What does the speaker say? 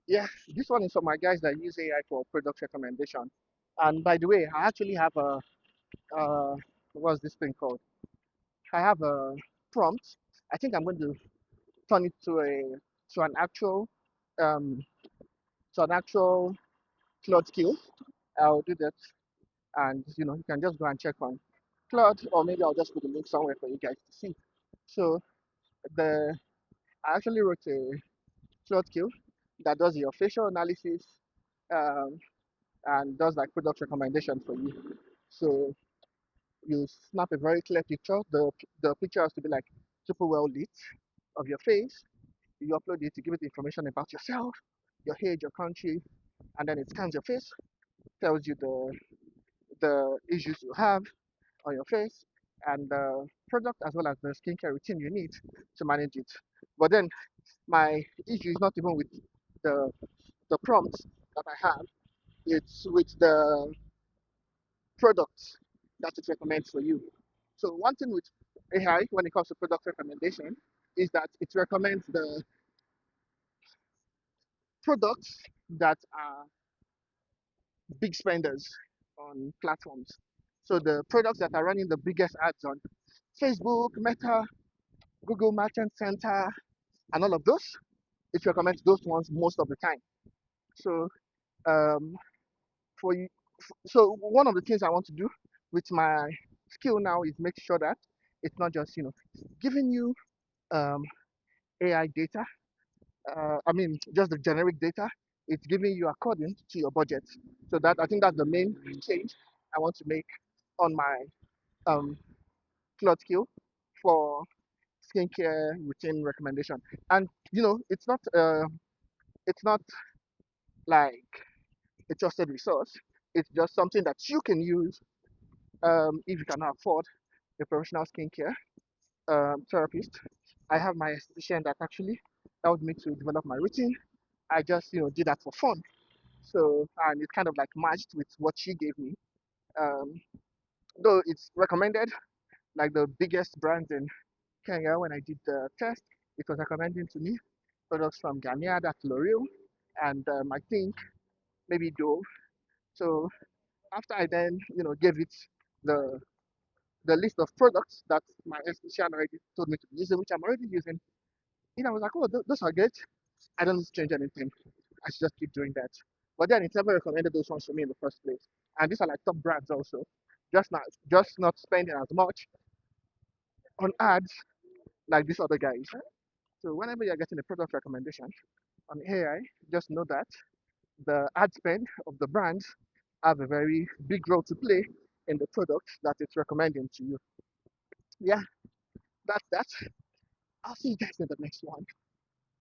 Yeah, this one is for my guys that use AI for product recommendation. And by the way, I actually have a uh, what's this thing called? I have a prompt. I think I'm going to turn it to an actual um to an actual Claude skill. I'll do that, and you can just go and check on Claude, or maybe I'll just put the link somewhere for you guys to see. So the I actually wrote a Claude skill that does your facial analysis, um, and does like product recommendation for you. So you snap a very clear picture. The picture has to be like super well lit of your face. You upload it to give it information about yourself, your age, your country, and then it scans your face, tells you the issues you have on your face, and the product as well as the skincare routine you need to manage it. But then my issue is not even with the the prompts that I have, it's with the products that it recommends for you. So one thing with AI when it comes to product recommendation is that it recommends the products that are big spenders on platforms. So the products that are running the biggest ads on Facebook, Meta, Google Merchant Center, and all of those, it recommends those ones most of the time. So um, for you, so one of the things I want to do with my skill now is make sure that it's not just giving you um, AI data. I mean just the generic data. It's giving you according to your budget. So that I think that's the main change I want to make on my um, cloth skill for skincare routine recommendation. And it's not like a trusted resource. It's just something that you can use if you cannot afford a professional skincare therapist. I have my esthetician that actually helped me to develop my routine. I just did that for fun. So and it kind of like matched with what she gave me. Um, though it's recommended like the biggest brands in Kenya when I did the test, it was recommending to me products from Garnier, that's L'Oreal, and I think maybe Dove. So after I then gave it the the list of products that my esthetician already told me to be using, which I'm already using, I was like, oh, those are good. I don't need to change anything. I should just keep doing that. But then it never recommended those ones for me in the first place. And these are like top brands also. Just not spending as much on ads like these other guys. So whenever you're getting a product recommendation on AI, just know that the ad spend of the brands have a very big role to play in the product that it's recommending to you. Yeah, that's that. I'll see you guys in the next one.